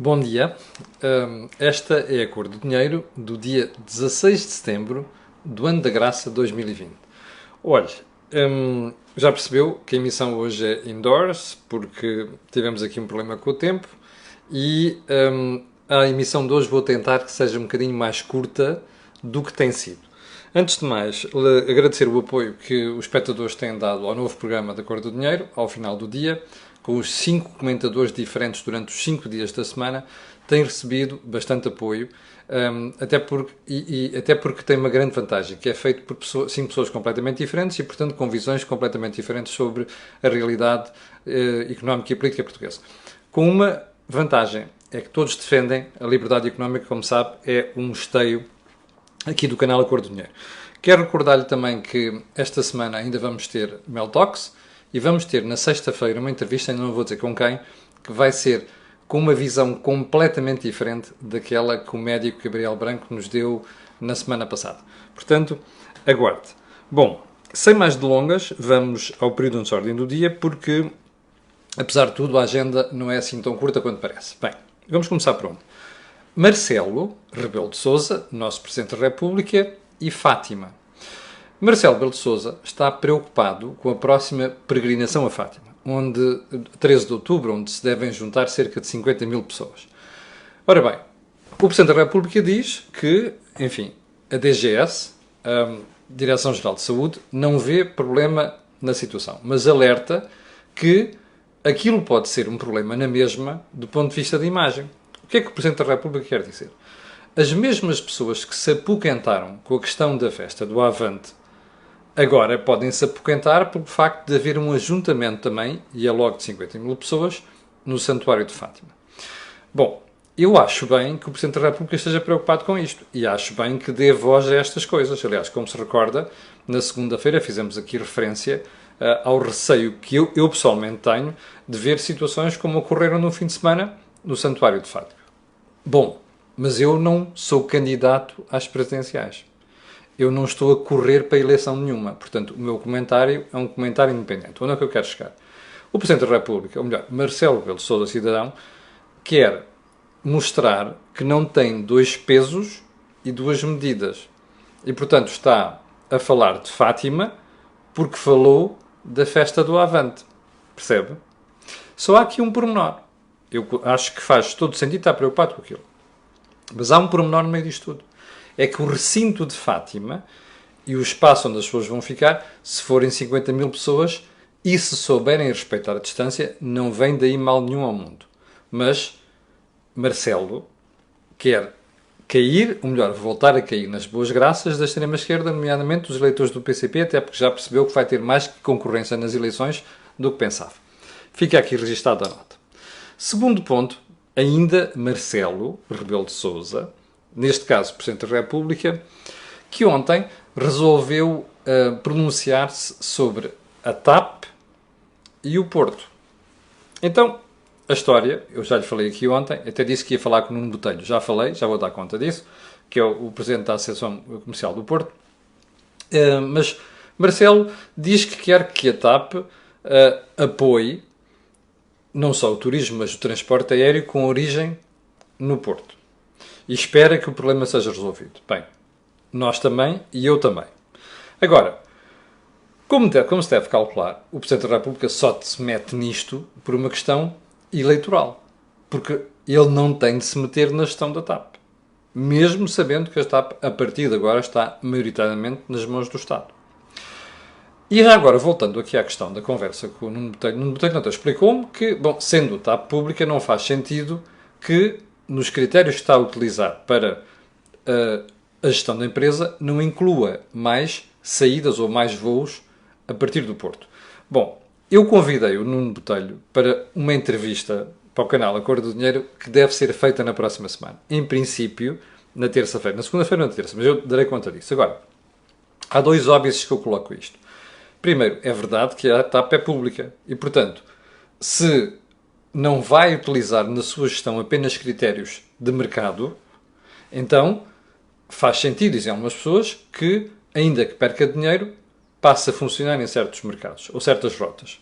Bom dia. Esta é a cor do dinheiro do dia 16 de setembro do ano da graça 2020. Olhe, já percebeu que a emissão hoje é indoors porque tivemos aqui um problema com o tempo e a emissão de hoje vou tentar que seja um bocadinho mais curta do que tem sido. Antes de mais, agradecer o apoio que os espectadores têm dado ao novo programa da Cor do Dinheiro, ao final do dia, com os 5 comentadores diferentes durante os 5 dias da semana, tem recebido bastante apoio, até porque tem uma grande vantagem, que é feito por 5 pessoas completamente diferentes e, portanto, com visões completamente diferentes sobre a realidade económica e política portuguesa. Com uma vantagem, é que todos defendem a liberdade económica, como sabe, é um esteio aqui do canal A Cor do Dinheiro. Quero recordar-lhe também que esta semana ainda vamos ter Mel Talks e vamos ter na sexta-feira uma entrevista, ainda não vou dizer com quem, que vai ser com uma visão completamente diferente daquela que o médico Gabriel Branco nos deu na semana passada. Portanto, aguarde. Bom, sem mais delongas, vamos ao período de ordem do dia, porque, apesar de tudo, a agenda não é assim tão curta quanto parece. Bem, vamos começar por onde? Marcelo Rebelo de Sousa, nosso Presidente da República, e Fátima. Marcelo Rebelo de Sousa está preocupado com a próxima peregrinação a Fátima, onde, 13 de outubro, onde se devem juntar cerca de 50 mil pessoas. Ora bem, o Presidente da República diz que, enfim, a DGS, a Direção-Geral de Saúde, não vê problema na situação, mas alerta que aquilo pode ser um problema na mesma do ponto de vista da imagem. O que é que o Presidente da República quer dizer? As mesmas pessoas que se apoquentaram com a questão da festa do Avante agora podem se apoquentar pelo facto de haver um ajuntamento também, e é logo de 50 mil pessoas, no Santuário de Fátima. Bom, eu acho bem que o Presidente da República esteja preocupado com isto e acho bem que dê voz a estas coisas. Aliás, como se recorda, na segunda-feira fizemos aqui referência ao receio que eu pessoalmente tenho de ver situações como ocorreram no fim de semana no Santuário de Fátima. Bom, mas eu não sou candidato às presidenciais. Eu não estou a correr para eleição nenhuma. Portanto, o meu comentário é um comentário independente. Onde é que eu quero chegar? O Presidente da República, ou melhor, Marcelo Rebelo de Sousa Cidadão, quer mostrar que não tem dois pesos e duas medidas. E, portanto, está a falar de Fátima porque falou da festa do Avante. Percebe? Só há aqui um pormenor. Eu acho que faz todo sentido estar preocupado com aquilo. Mas há um pormenor no meio disto tudo. É que o recinto de Fátima e o espaço onde as pessoas vão ficar, se forem 50 mil pessoas e se souberem respeitar a distância, não vem daí mal nenhum ao mundo. Mas Marcelo quer cair, ou melhor, voltar a cair nas boas graças da extrema-esquerda, nomeadamente dos eleitores do PCP, até porque já percebeu que vai ter mais concorrência nas eleições do que pensava. Fica aqui registada a nota. Segundo ponto, ainda Marcelo Rebelo de Sousa, neste caso Presidente da República, que ontem resolveu pronunciar-se sobre a TAP e o Porto. Então, a história, eu já lhe falei aqui ontem, até disse que ia falar com o Nuno Botelho, já falei, já vou dar conta disso, que é o Presidente da Associação Comercial do Porto, mas Marcelo diz que quer que a TAP apoie não só o turismo, mas o transporte aéreo com origem no Porto. E espera que o problema seja resolvido. Bem, nós também e eu também. Agora, como se deve calcular, o Presidente da República só se mete nisto por uma questão eleitoral. Porque ele não tem de se meter na gestão da TAP. Mesmo sabendo que a TAP, a partir de agora, está maioritariamente nas mãos do Estado. E já agora, voltando aqui à questão da conversa com o Nuno Botelho, explicou-me que, bom, sendo a TAP pública, não faz sentido que, nos critérios que está a utilizar para a gestão da empresa, não inclua mais saídas ou mais voos a partir do Porto. Bom, eu convidei o Nuno Botelho para uma entrevista para o canal A Cor do Dinheiro que deve ser feita na próxima semana. Em princípio, na terça-feira. Na segunda-feira ou na terça, mas eu darei conta disso. Agora, há dois óbvios que eu coloco isto. Primeiro, é verdade que a TAP é pública e, portanto, se não vai utilizar na sua gestão apenas critérios de mercado, então faz sentido, dizem algumas pessoas, que, ainda que perca dinheiro, passe a funcionar em certos mercados ou certas rotas.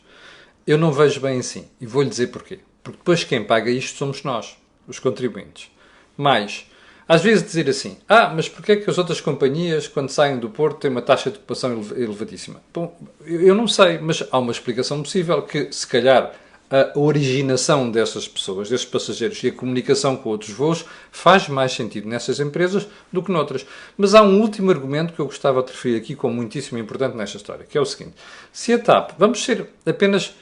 Eu não vejo bem assim e vou-lhe dizer porquê. Porque depois quem paga isto somos nós. os contribuintes. Mais, às vezes dizer assim, mas porquê é que as outras companhias, quando saem do Porto, têm uma taxa de ocupação elevadíssima? Bom, eu não sei, mas há uma explicação possível que, se calhar, a originação dessas pessoas, desses passageiros e a comunicação com outros voos faz mais sentido nessas empresas do que noutras. Mas há um último argumento que eu gostava de referir aqui como muitíssimo importante nesta história, que é o seguinte. Se a TAP, vamos ser apenas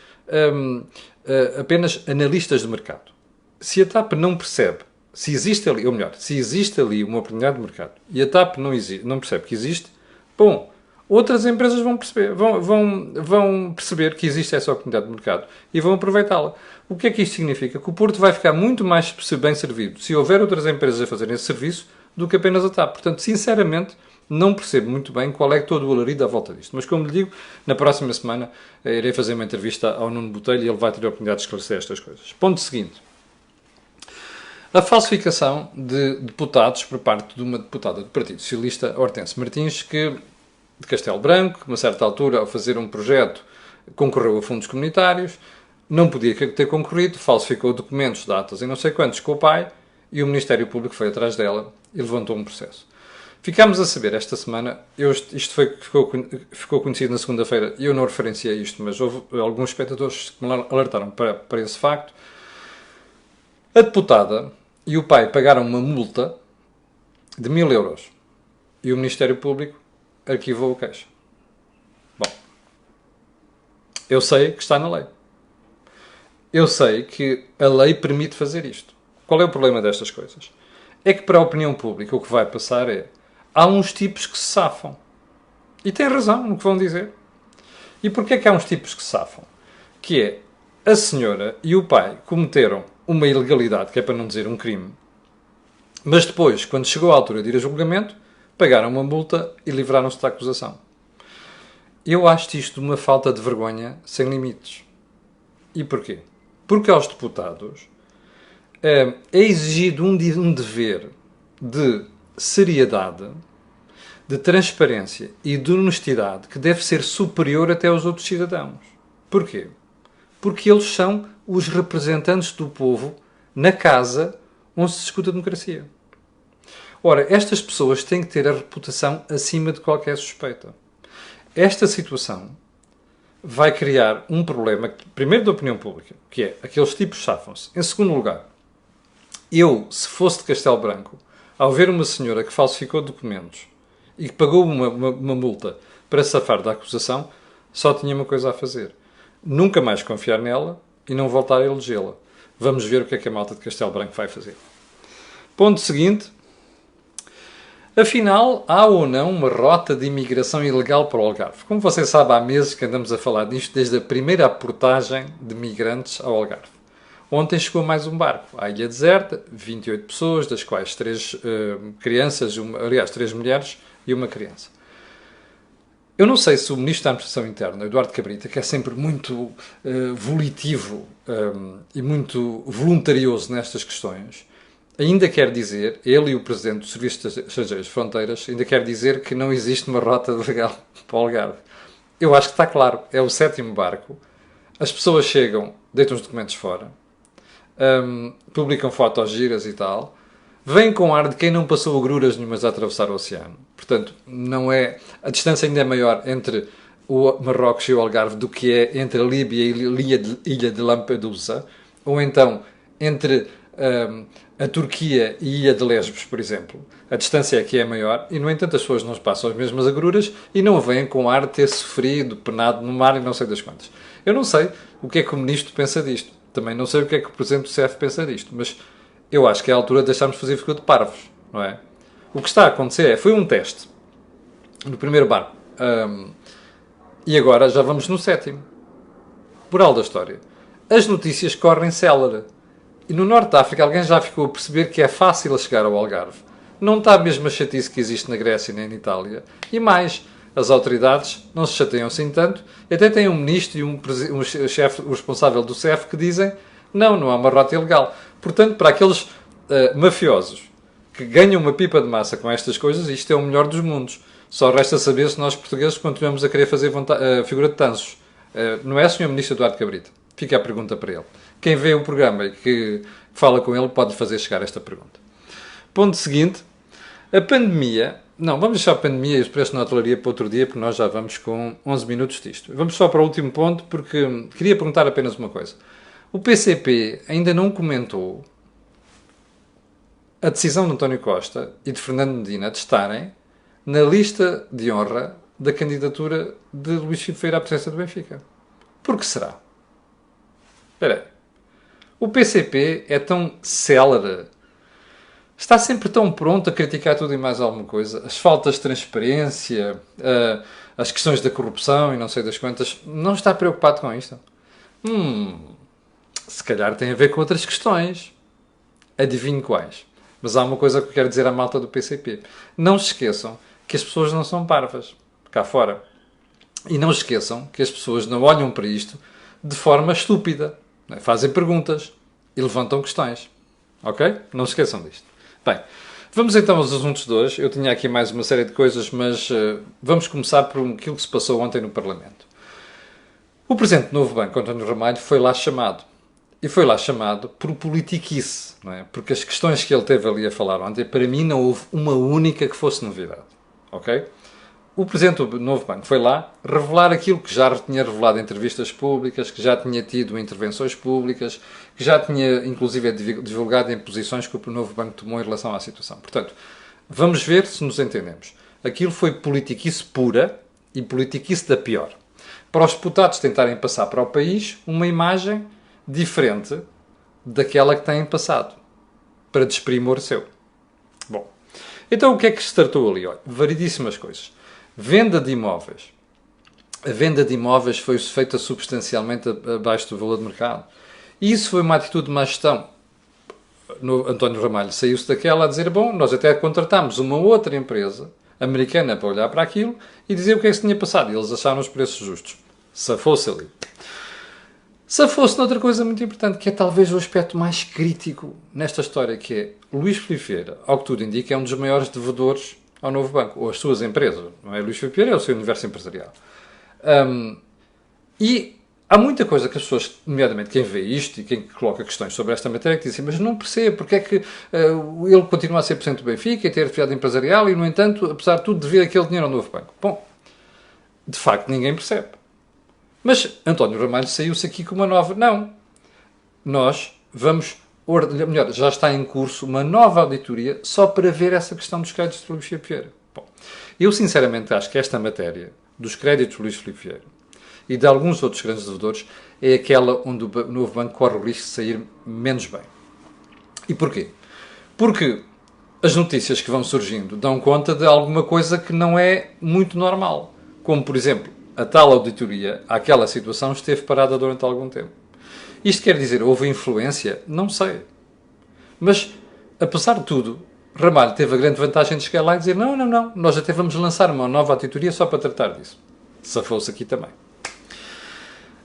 analistas de mercado, se a TAP não percebe se existe ali, ou melhor, se existe ali uma oportunidade de mercado e a TAP não percebe que existe, bom, outras empresas vão perceber que existe essa oportunidade de mercado e vão aproveitá-la. O que é que isto significa? Que o Porto vai ficar muito mais bem servido se houver outras empresas a fazerem esse serviço do que apenas a TAP. Portanto, sinceramente, não percebo muito bem qual é todo o alarido à volta disto. Mas, como lhe digo, na próxima semana irei fazer uma entrevista ao Nuno Botelho e ele vai ter a oportunidade de esclarecer estas coisas. Ponto seguinte. A falsificação de deputados por parte de uma deputada do Partido Socialista, Hortense Martins, que de Castelo Branco, a uma certa altura, ao fazer um projeto, concorreu a fundos comunitários, não podia ter concorrido, falsificou documentos, datas e não sei quantos com o pai, e o Ministério Público foi atrás dela e levantou um processo. Ficámos a saber esta semana, ficou conhecido na segunda-feira, e eu não referenciei isto, mas houve alguns espectadores que me alertaram para esse facto. A deputada e o pai pagaram uma multa de 1.000 euros e o Ministério Público arquivou o queixa. Bom, eu sei que está na lei. Eu sei que a lei permite fazer isto. Qual é o problema destas coisas? É que para a opinião pública o que vai passar é há uns tipos que se safam. E têm razão no que vão dizer. E porquê é que há uns tipos que se safam? Que é, a senhora e o pai cometeram uma ilegalidade, que é para não dizer um crime, mas depois, quando chegou a altura de ir a julgamento, pagaram uma multa e livraram-se da acusação. Eu acho isto uma falta de vergonha sem limites. E porquê? Porque aos deputados é exigido um dever de seriedade, de transparência e de honestidade que deve ser superior até aos outros cidadãos. Porquê? Porque eles são os representantes do povo na casa onde se discute a democracia. Ora, estas pessoas têm que ter a reputação acima de qualquer suspeita. Esta situação vai criar um problema, primeiro da opinião pública, que é, aqueles tipos safam-se. Em segundo lugar, eu, se fosse de Castelo Branco, ao ver uma senhora que falsificou documentos e que pagou uma multa para safar da acusação, só tinha uma coisa a fazer. Nunca mais confiar nela e não voltar a elegê-la. Vamos ver o que é que a malta de Castelo Branco vai fazer. Ponto seguinte. Afinal, há ou não uma rota de imigração ilegal para o Algarve? Como você sabe, há meses que andamos a falar disto desde a primeira aportagem de migrantes ao Algarve. Ontem chegou mais um barco à Ilha Deserta, 28 pessoas, das quais 3 crianças, 3 mulheres e uma criança. Eu não sei se o Ministro da Administração Interna, Eduardo Cabrita, que é sempre muito volitivo e muito voluntarioso nestas questões, ainda quer dizer, ele e o Presidente do Serviço de Estrangeiros de Fronteiras, ainda quer dizer que não existe uma rota legal para o Algarve. Eu acho que está claro, é o 7º barco, as pessoas chegam, deitam os documentos fora, publicam fotos giras e tal, vêm com ar de quem não passou agruras nenhumas a atravessar o oceano. Portanto, não é, a distância ainda é maior entre o Marrocos e o Algarve do que é entre a Líbia e a ilha de Lampedusa, ou então entre a Turquia e a Ilha de Lesbos, por exemplo. A distância aqui é maior e, no entanto, as pessoas não passam as mesmas agruras e não vêm com ar de ter sofrido, penado no mar e não sei das quantas. Eu não sei o que é que o Ministro pensa disto. Também não sei o que é que o Presidente do CEF pensa disto, mas eu acho que é a altura de deixarmos fazer figura de parvos, não é? O que está a acontecer foi um teste no primeiro barco e agora já vamos no 7º. Moral da história. As notícias correm célere. E no Norte de África alguém já ficou a perceber que é fácil chegar ao Algarve. Não está a mesma chatice que existe na Grécia nem na Itália. E mais, as autoridades não se chateiam assim tanto. E até tem um ministro e um chefe, o responsável do CEF, que dizem não há uma rota ilegal. Portanto, para aqueles mafiosos que ganham uma pipa de massa com estas coisas, isto é o melhor dos mundos. Só resta saber se nós portugueses continuamos a querer fazer figura de tansos. Não é, Sr. Ministro Eduardo Cabrita? Fica a pergunta para ele. quem vê o programa e que fala com ele pode fazer chegar esta pergunta. Ponto seguinte, a pandemia... Não, vamos deixar a pandemia e os preços na hotelaria para outro dia, porque nós já vamos com 11 minutos disto. Vamos só para o último ponto, porque queria perguntar apenas uma coisa. O PCP ainda não comentou a decisão de António Costa e de Fernando Medina de estarem na lista de honra da candidatura de Luís Filipe Vieira à presidência do Benfica. Por que será? Espera aí. O PCP é tão célere, está sempre tão pronto a criticar tudo e mais alguma coisa. As faltas de transparência, as questões da corrupção e não sei das quantas. Não está preocupado com isto? Se calhar tem a ver com outras questões. Adivinho quais. Mas há uma coisa que eu quero dizer à malta do PCP. Não se esqueçam que as pessoas não são parvas, cá fora. E não se esqueçam que as pessoas não olham para isto de forma estúpida. Fazem perguntas e levantam questões. Ok? Não se esqueçam disto. Bem, vamos então aos assuntos de hoje. Eu tinha aqui mais uma série de coisas, mas vamos começar por aquilo que se passou ontem no Parlamento. O Presidente do Novo Banco, António Ramalho, foi lá chamado. E foi lá chamado por politiquice, não é? Porque as questões que ele teve ali a falar ontem, para mim não houve uma única que fosse novidade. Ok? O Presidente do Novo Banco foi lá revelar aquilo que já tinha revelado em entrevistas públicas, que já tinha tido intervenções públicas, que já tinha, inclusive, divulgado em posições que o Novo Banco tomou em relação à situação. Portanto, vamos ver se nos entendemos. Aquilo foi politiquice pura e politiquice da pior. Para os deputados tentarem passar para o país uma imagem diferente daquela que têm passado, para desprimor seu. Bom, então o que é que se tratou ali? Olha, variedíssimas coisas. Venda de imóveis. A venda de imóveis foi feita substancialmente abaixo do valor de mercado. E isso foi uma atitude de má gestão. António Ramalho saiu-se daquela a dizer, bom, nós até contratámos uma outra empresa americana para olhar para aquilo e dizer o que é que se tinha passado. E eles acharam os preços justos. Safou-se ali. Safou-se noutra coisa muito importante, que é talvez o aspecto mais crítico nesta história, que é Luís Filipe Vieira, ao que tudo indica, é um dos maiores devedores ao Novo Banco, ou às suas empresas. Não é Luís Filipe Vieira, é o seu universo empresarial. E há muita coisa que as pessoas, nomeadamente quem vê isto e quem coloca questões sobre esta matéria, que dizem, mas não percebo porque é que ele continua a ser presidente do Benfica e ter atividade empresarial e, no entanto, apesar de tudo, devia aquele dinheiro ao Novo Banco. Bom, de facto, ninguém percebe. Mas António Ramalho saiu-se aqui com uma nova... Não. Nós vamos... Melhor, já está em curso uma nova auditoria só para ver essa questão dos créditos de Luís Filipe Vieira. Bom, eu sinceramente acho que esta matéria dos créditos de Luís Filipe Vieira e de alguns outros grandes devedores é aquela onde o Novo Banco corre o risco de sair menos bem. E porquê? Porque as notícias que vão surgindo dão conta de alguma coisa que não é muito normal. Como, por exemplo, a tal auditoria, àquela situação, esteve parada durante algum tempo. Isto quer dizer, houve influência? Não sei. Mas, apesar de tudo, Ramalho teve a grande vantagem de chegar lá e dizer não, nós até vamos lançar uma nova auditoria só para tratar disso. Safou-se aqui também.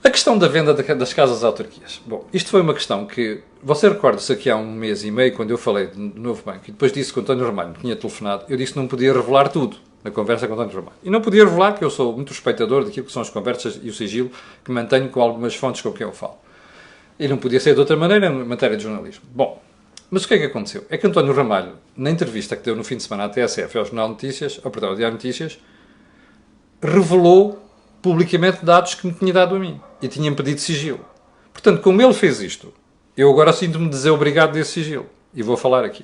A questão da venda das casas autarquias. Bom, isto foi uma questão que... Você recorda-se aqui há um mês e meio, quando eu falei do Novo Banco, e depois disse que o António Ramalho me tinha telefonado, eu disse que não podia revelar tudo na conversa com o António Ramalho. E não podia revelar, porque eu sou muito respeitador daquilo que são as conversas e o sigilo que mantenho com algumas fontes com quem eu falo. E não podia ser de outra maneira em matéria de jornalismo. Bom, mas o que é que aconteceu? É que António Ramalho, na entrevista que deu no fim de semana à TSF e ao Jornal Notícias, ao Diário Notícias, revelou publicamente dados que me tinha dado a mim. E tinha-me pedido sigilo. Portanto, como ele fez isto, eu agora sinto-me desobrigado desse sigilo. E vou falar aqui.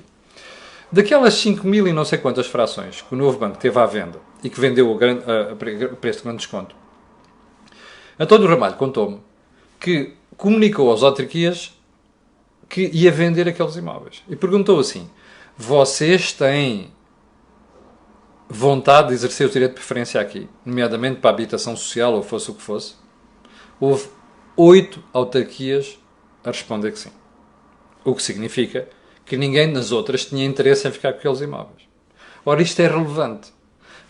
Daquelas 5.000 e não sei quantas frações que o Novo Banco teve à venda e que vendeu a preço de grande desconto, António Ramalho contou-me que comunicou às autarquias que ia vender aqueles imóveis. E perguntou assim, vocês têm vontade de exercer o direito de preferência aqui, nomeadamente para a habitação social ou fosse o que fosse? Houve 8 autarquias a responder que sim. O que significa que ninguém nas outras tinha interesse em ficar com aqueles imóveis. Ora, isto é relevante,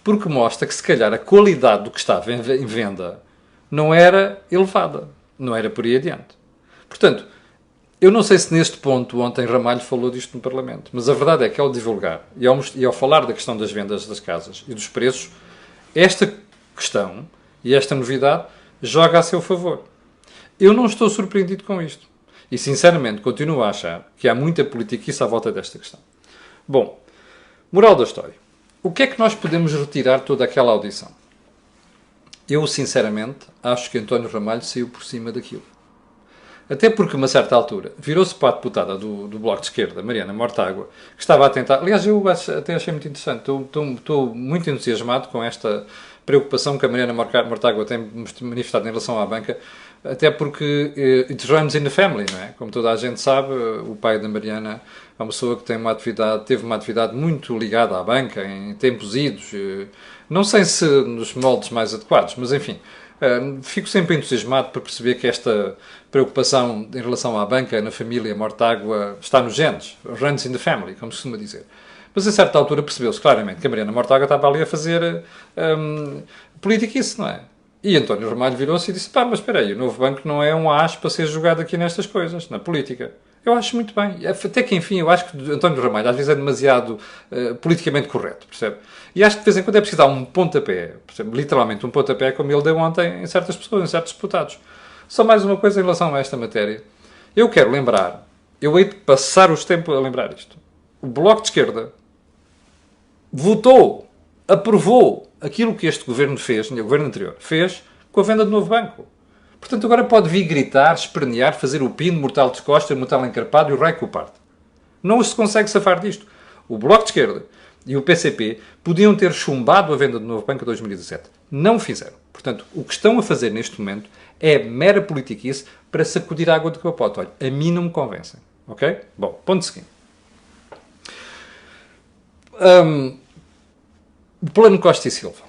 porque mostra que se calhar a qualidade do que estava em venda não era elevada, não era por aí adiante. Portanto, eu não sei se neste ponto ontem Ramalho falou disto no Parlamento, mas a verdade é que ao divulgar e ao falar da questão das vendas das casas e dos preços, esta questão e esta novidade joga a seu favor. Eu não estou surpreendido com isto. E, sinceramente, continuo a achar que há muita politiquice à volta desta questão. Bom, moral da história. O que é que nós podemos retirar de toda aquela audição? Eu, sinceramente, acho que António Ramalho saiu por cima daquilo. Até porque, a uma certa altura, virou-se para a deputada do Bloco de Esquerda, Mariana Mortágua, que estava a tentar... Aliás, eu até achei muito interessante. Estou muito entusiasmado com esta preocupação que a Mariana Mortágua tem manifestado em relação à banca, até porque it runs in the family, não é? Como toda a gente sabe, o pai da Mariana é uma pessoa que teve uma atividade muito ligada à banca em tempos idos, não sei se nos moldes mais adequados, mas enfim, fico sempre entusiasmado por perceber que esta preocupação em relação à banca na família Mortágua está nos genes, runs in the family, como se costuma dizer. Mas a certa altura percebeu-se claramente que a Mariana Mortágua estava ali a fazer politiquice, não é? E António Ramalho virou-se e disse, pá, mas espera aí, o novo banco não é um as para ser jogado aqui nestas coisas, na política. Eu acho muito bem. Até que, enfim, eu acho que António Ramalho às vezes é demasiado politicamente correto, percebe? E acho que de vez em quando é preciso dar um pontapé, percebe? Literalmente um pontapé, como ele deu ontem em certas pessoas, em certos deputados. Só mais uma coisa em relação a esta matéria. Eu quero lembrar, eu hei de passar os tempos a lembrar isto. O Bloco de Esquerda votou, aprovou aquilo que este governo fez, o governo anterior, fez com a venda do novo banco. Portanto, agora pode vir gritar, espernear, fazer o pino, mortal de costa, mortal encarpado e o rei que o parte. Não se consegue safar disto. O Bloco de Esquerda e o PCP podiam ter chumbado a venda do novo banco em 2017. Não o fizeram. Portanto, o que estão a fazer neste momento é mera politiquice para sacudir a água do capote. Olha, a mim não me convencem. Ok? Bom, ponto seguinte. O plano Costa e Silva.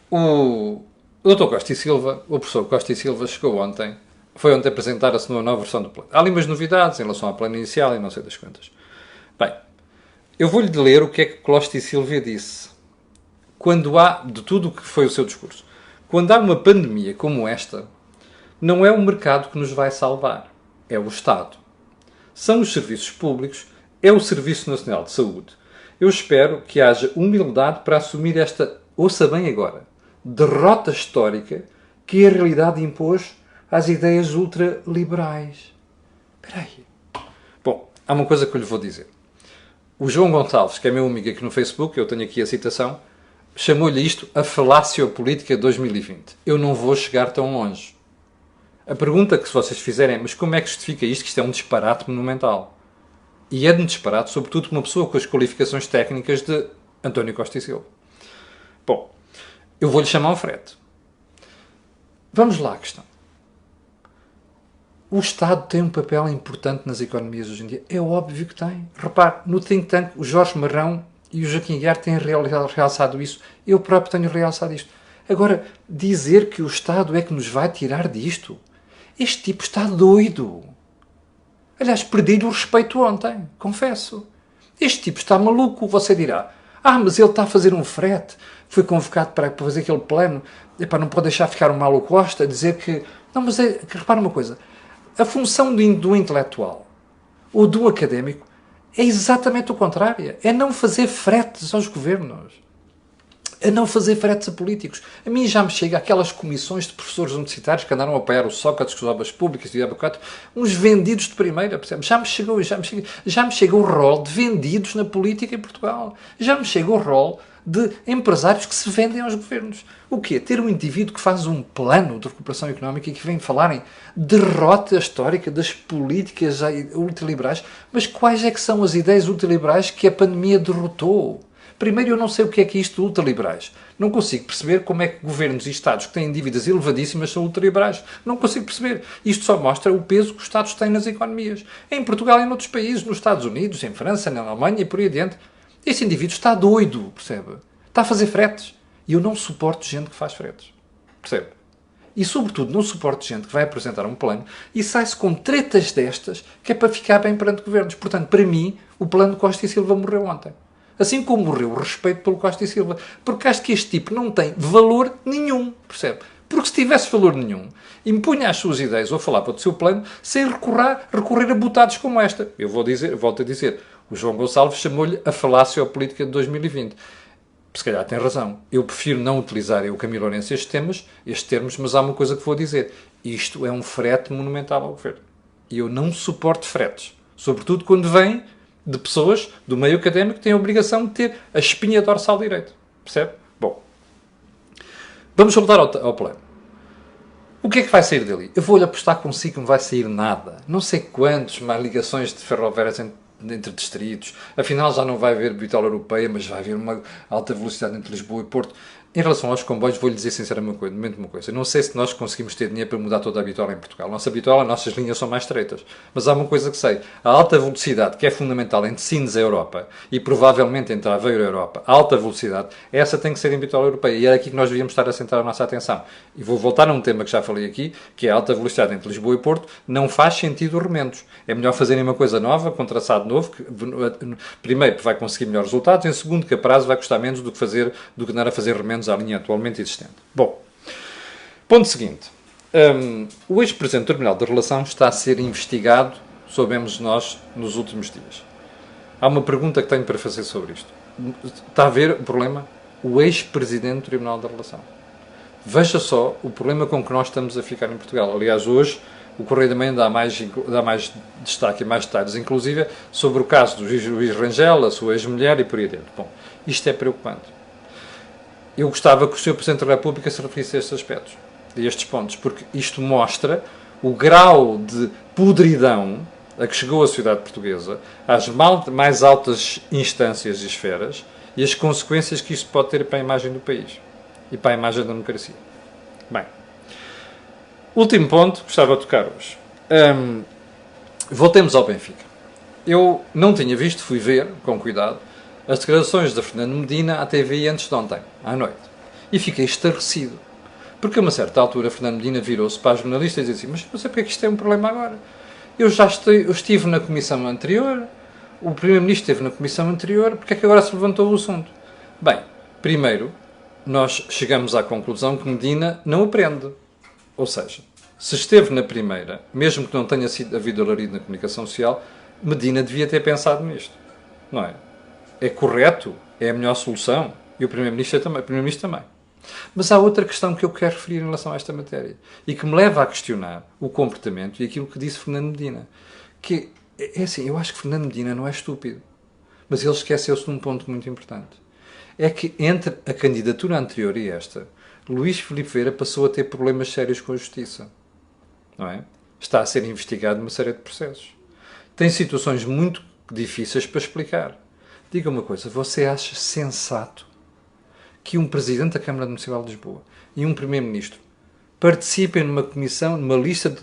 O Dr. Costa e Silva, o professor Costa e Silva, chegou ontem, foi ontem apresentar-se numa nova versão do plano. Há ali umas novidades em relação ao plano inicial e não sei das quantas. Bem, eu vou-lhe ler o que é que Costa e Silva disse. Quando há, de tudo o que foi o seu discurso, quando há uma pandemia como esta, não é o mercado que nos vai salvar, é o Estado. São os serviços públicos, é o Serviço Nacional de Saúde. Eu espero que haja humildade para assumir esta, ouça bem agora, derrota histórica que a realidade impôs às ideias ultraliberais. Espera aí. Bom, há uma coisa que eu lhe vou dizer. O João Gonçalves, que é meu amigo aqui no Facebook, eu tenho aqui a citação, chamou-lhe isto a falácia política 2020. Eu não vou chegar tão longe. A pergunta que vocês fizerem é, mas como é que justifica isto? Que isto é um disparate monumental. E é de um disparate, sobretudo, por uma pessoa com as qualificações técnicas de António Costa e Silva. Bom, eu vou-lhe chamar ao frete. Vamos lá à questão. O Estado tem um papel importante nas economias hoje em dia? É óbvio que tem. Repare, no think tank, o Jorge Marrão e o Joaquim Guiar têm realçado isso. Eu próprio tenho realçado isto. Agora, dizer que o Estado é que nos vai tirar disto? Este tipo está doido. Aliás, perdi-lhe o respeito ontem, confesso. Este tipo está maluco. Você dirá, mas ele está a fazer um frete, foi convocado para fazer aquele plano, epá, não pode deixar ficar um Malo Costa, dizer que... Não, mas é que repara uma coisa, a função do intelectual ou do académico é exatamente o contrário, é não fazer fretes aos governos, é não fazer fretes a políticos. A mim já me chega aquelas comissões de professores universitários que andaram a apoiar o Sócrates com as obras públicas e uns vendidos de primeira, percebe? Já me chega o rol de vendidos na política em Portugal. Já me chega o rol de empresários que se vendem aos governos. O quê? Ter um indivíduo que faz um plano de recuperação económica e que vem falar em derrota histórica das políticas ultraliberais. Mas quais é que são as ideias ultraliberais que a pandemia derrotou? Primeiro, eu não sei o que é isto de ultraliberais. Não consigo perceber como é que governos e Estados que têm dívidas elevadíssimas são ultraliberais. Não consigo perceber. Isto só mostra o peso que os Estados têm nas economias. Em Portugal e noutros países, nos Estados Unidos, em França, na Alemanha e por aí adiante. Esse indivíduo está doido, percebe? Está a fazer fretes. E eu não suporto gente que faz fretes. Percebe? E, sobretudo, não suporto gente que vai apresentar um plano e sai-se com tretas destas que é para ficar bem perante governos. Portanto, para mim, o plano de Costa e Silva morreu ontem. Assim como morreu o respeito pelo Costa e Silva. Porque acho que este tipo não tem valor nenhum, percebe? Porque se tivesse valor nenhum, impunha as suas ideias ou falava do seu plano sem recorrer a botados como esta. Eu volto a dizer, o João Gonçalves chamou-lhe a falácia política de 2020. Se calhar tem razão. Eu prefiro não utilizar, eu, Camilo Lourenço, estes termos, mas há uma coisa que vou dizer. Isto é um frete monumental ao governo. E eu não suporto fretes. Sobretudo quando vêm de pessoas do meio académico que têm a obrigação de ter a espinha dorsal direito. Percebe? Bom, vamos voltar ao plano. O que é que vai sair dali? Eu vou-lhe apostar consigo que não vai sair nada. Não sei quantos mais ligações de ferroviárias entre distritos. Afinal, já não vai haver bitola europeia, mas vai haver uma alta velocidade entre Lisboa e Porto. Em relação aos comboios, vou-lhe dizer sinceramente uma coisa. Eu não sei se nós conseguimos ter dinheiro para mudar toda a bitola em Portugal. Nossa bitola, nossas linhas são mais estreitas. Mas há uma coisa que sei. A alta velocidade, que é fundamental entre Sines e Europa, e provavelmente entre Aveiro e Europa, a alta velocidade, essa tem que ser em bitola europeia. E é aqui que nós devíamos estar a centrar a nossa atenção. E vou voltar a um tema que já falei aqui, que é a alta velocidade entre Lisboa e Porto. Não faz sentido remendos. É melhor fazerem uma coisa nova, com traçado novo, que, primeiro, vai conseguir melhores resultados, em segundo, que a prazo vai custar menos do que andar a fazer remendos à linha atualmente existente. Bom, ponto seguinte. O ex-presidente do Tribunal da Relação está a ser investigado, soubemos nós, nos últimos dias. Há uma pergunta que tenho para fazer sobre isto. Está a ver o problema? O ex-presidente do Tribunal da Relação. Veja só o problema com que nós estamos a ficar em Portugal. Aliás, hoje o Correio da Manhã dá mais destaque e mais detalhes, inclusive, sobre o caso do juiz Rangel, a sua ex-mulher e por aí dentro. Bom, isto é preocupante. Eu gostava que o Sr. Presidente da República se referisse a estes aspectos, a estes pontos, porque isto mostra o grau de podridão a que chegou a sociedade portuguesa, às mais altas instâncias e esferas, e as consequências que isto pode ter para a imagem do país e para a imagem da democracia. Bem, último ponto que gostava de tocar hoje. Voltemos ao Benfica. Eu não tinha visto, fui ver, com cuidado, as declarações da Fernando Medina à TV antes de ontem, à noite. E fiquei estarrecido. Porque a uma certa altura Fernando Medina virou-se para a jornalista e disse assim: mas não sei porque é que isto é um problema agora. Eu estive na comissão anterior, o Primeiro-Ministro esteve na comissão anterior, porque é que agora se levantou o assunto? Bem, primeiro, nós chegamos à conclusão que Medina não aprende. Ou seja, se esteve na primeira, mesmo que não tenha havido alarido na comunicação social, Medina devia ter pensado nisto. Não é? É correto, é a melhor solução, e o Primeiro-Ministro também. Mas há outra questão que eu quero referir em relação a esta matéria, e que me leva a questionar o comportamento e aquilo que disse Fernando Medina. Que, é assim, eu acho que Fernando Medina não é estúpido, mas ele esqueceu-se de um ponto muito importante. É que entre a candidatura anterior e esta, Luís Filipe Vieira passou a ter problemas sérios com a Justiça. Não é? Está a ser investigado numa série de processos. Tem situações muito difíceis para explicar. Diga uma coisa, você acha sensato que um Presidente da Câmara Municipal de Lisboa e um Primeiro-Ministro participem numa comissão, numa lista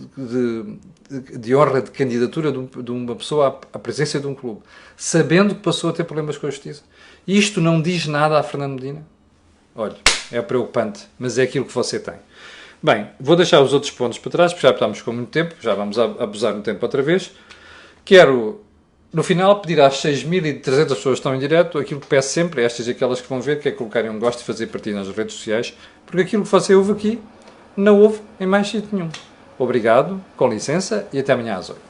de honra de candidatura de uma pessoa à presidência de um clube, sabendo que passou a ter problemas com a Justiça? Isto não diz nada a Fernando Medina? Olha, é preocupante, mas é aquilo que você tem. Bem, vou deixar os outros pontos para trás, porque já estamos com muito tempo, já vamos abusar no tempo outra vez. Quero, no final, pedir às 6.300 pessoas que estão em direto, aquilo que peço sempre, estas e aquelas que vão ver, que é colocarem um gosto e fazer partilha nas redes sociais, porque aquilo que você ouve aqui, não houve em mais sítio nenhum. Obrigado, com licença, e até amanhã às 8.